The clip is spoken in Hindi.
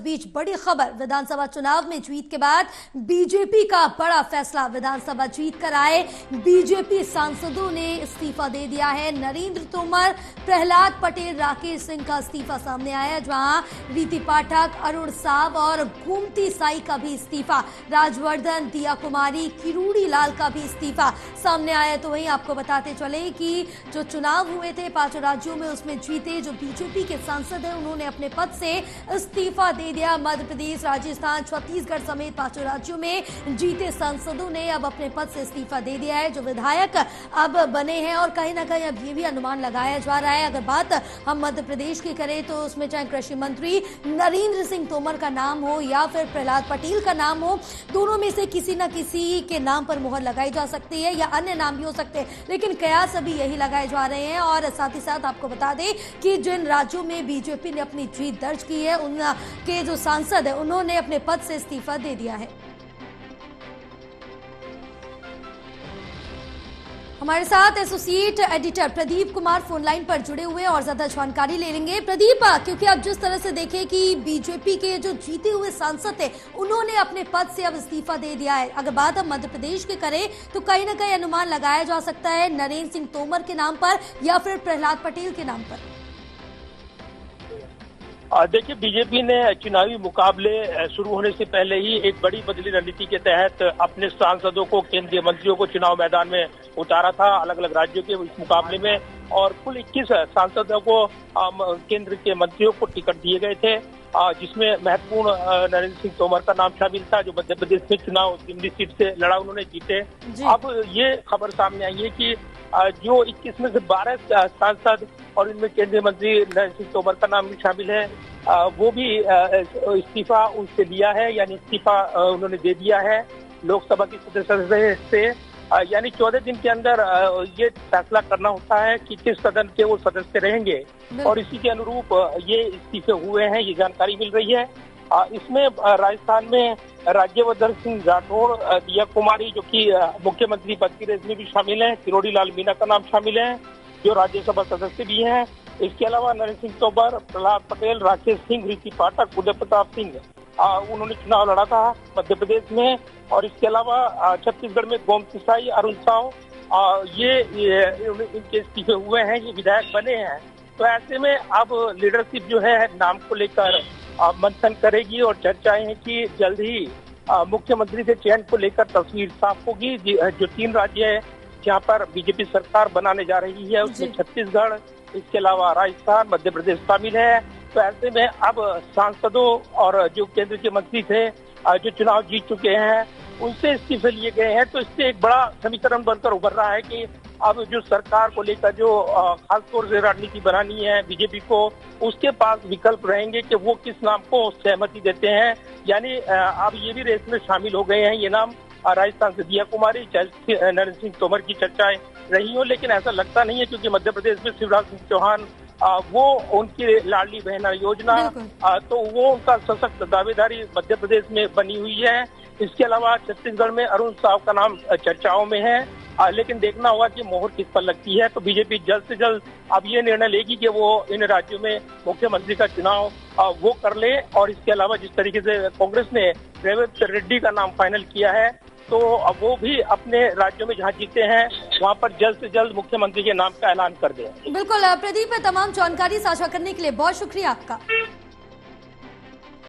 बीच बड़ी खबर, विधानसभा चुनाव में जीत के बाद बीजेपी का बड़ा फैसला। विधानसभा जीत कर आए बीजेपी सांसदों ने इस्तीफा दे दिया है। नरेंद्र तोमर, प्रहलाद पटेल, राकेश सिंह का इस्तीफा सामने आया, जहां रीति पाठक, अरुण साव और गोमती साई का भी इस्तीफा, राजवर्धन, दिया कुमारी, किरोड़ी लाल का भी इस्तीफा सामने आया। तो वहीं आपको बताते चले कि जो चुनाव हुए थे 5 राज्यों में, उसमें जीते जो बीजेपी के सांसद हैं उन्होंने अपने पद से इस्तीफा दे दिया। मध्य प्रदेश, राजस्थान, छत्तीसगढ़ समेत 5 राज्यों में जीते सांसदों ने अब अपने पद से इस्तीफा दे दिया है। जो विधायक अब बने हैं, और कहीं ना कहीं अब ये भी अनुमान लगाया जा रहा है, अगर बात हम मध्य प्रदेश की करें तो उसमें चाहे कृषि मंत्री नरेंद्र सिंह तोमर का नाम हो या फिर प्रहलाद पटेल का नाम हो, दोनों में से किसी न किसी के नाम पर मुहर लगाई जा सकती है, या अन्य नाम भी हो सकते हैं, लेकिन कयास अभी यही लगाए जा रहे हैं। और साथ ही साथ आपको बता दें कि जिन राज्यों में बीजेपी ने अपनी जीत दर्ज की है, उनके जो सांसद है उन्होंने अपने पद से इस्तीफा दे दिया है। हमारे साथ associate editor Pradeep Kumar phone line पर जुड़े हुए और ज्यादा जानकारी ले लेंगे। प्रदीप, क्योंकि आप जिस तरह से देखें कि बीजेपी के जो जीते हुए सांसद थे उन्होंने अपने पद से अब इस्तीफा दे दिया है, अगर बात हम मध्य प्रदेश की करें तो कहीं ना कहीं अनुमान लगाया जा सकता है नरेंद्र सिंह तोमर के नाम पर या फिर प्रहलाद पटेल के नाम पर। देखिए, बीजेपी ने चुनावी मुकाबले शुरू होने से पहले ही एक बड़ी बदली रणनीति के तहत अपने सांसदों को, केंद्रीय मंत्रियों को चुनाव मैदान में उतारा था अलग अलग राज्यों के इस मुकाबले में, और कुल 21 सांसदों को केंद्र के मंत्रियों को टिकट दिए गए थे, जिसमें महत्वपूर्ण नरेंद्र सिंह तोमर का नाम शामिल था, जो मध्य प्रदेश में चुनाव दिल्ली सीट से लड़ा, उन्होंने जीते। अब ये खबर सामने आई है कि जो 21 में से 12 सांसद और इनमें केंद्रीय मंत्री नरेंद्र सिंह तोमर का नाम भी शामिल है, वो भी इस्तीफा उनसे लिया है, यानी इस्तीफा उन्होंने दे दिया है लोकसभा की सदस्य से। यानी 14 दिन के अंदर ये फैसला करना होता है कि किस सदन के वो सदस्य रहेंगे, और इसी के अनुरूप ये इस्तीफे हुए हैं, ये जानकारी मिल रही है। इसमें राजस्थान में राज्यवर्धन सिंह राठौड़, दिया कुमारी जो कि मुख्यमंत्री पद की रेस में भी शामिल है, किरोड़ी लाल मीणा का नाम शामिल है जो राज्यसभा सदस्य भी हैं। इसके अलावा नरेंद्र सिंह तोमर, प्रहलाद पटेल, राकेश सिंह, रीति पाठक, उदय प्रताप सिंह, उन्होंने चुनाव लड़ा था मध्य प्रदेश में, और इसके अलावा छत्तीसगढ़ में गोमती साई, अरुण साव, ये इनके इस्तीफे हुए हैं, ये विधायक बने हैं। तो ऐसे में अब लीडरशिप जो है नाम को लेकर मंथन करेगी, और चर्चाएं हैं कि जल्द ही मुख्यमंत्री के चयन को लेकर तस्वीर साफ होगी। जो 3 राज्य है जहाँ पर बीजेपी सरकार बनाने जा रही है, उसमें छत्तीसगढ़, इसके अलावा राजस्थान, मध्य प्रदेश शामिल है। तो ऐसे में अब सांसदों और जो केंद्र के मंत्री थे जो चुनाव जीत चुके हैं, उनसे इस्तीफे लिए गए हैं। तो इससे एक बड़ा समीकरण बनकर उभर रहा है कि अब जो सरकार को लेकर जो खासतौर से रणनीति बनानी है बीजेपी को, उसके पास विकल्प रहेंगे कि वो किस नाम को सहमति देते हैं। यानी अब ये भी रेस में शामिल हो गए हैं ये नाम। राजस्थान से दिया कुमारी, नरेंद्र सिंह तोमर की चर्चाएं रही हो, लेकिन ऐसा लगता नहीं है, क्योंकि मध्य प्रदेश में शिवराज सिंह चौहान, वो उनकी लाडली बहना योजना, तो वो उनका सशक्त दावेदारी मध्य प्रदेश में बनी हुई है। इसके अलावा छत्तीसगढ़ में अरुण साव का नाम चर्चाओं में है, लेकिन देखना होगा कि मोहर किस पर लगती है। तो बीजेपी जल्द से जल्द अब ये निर्णय लेगी कि वो इन राज्यों में मुख्यमंत्री का चुनाव वो कर ले। और इसके अलावा जिस तरीके से कांग्रेस ने रेवंत रेड्डी का नाम फाइनल किया है, तो वो भी अपने राज्यों में जहां जीते हैं वहां पर जल्द से जल्द मुख्यमंत्री के नाम का ऐलान कर दें। बिल्कुल प्रदीप, तमाम जानकारी साझा करने के लिए बहुत शुक्रिया आपका।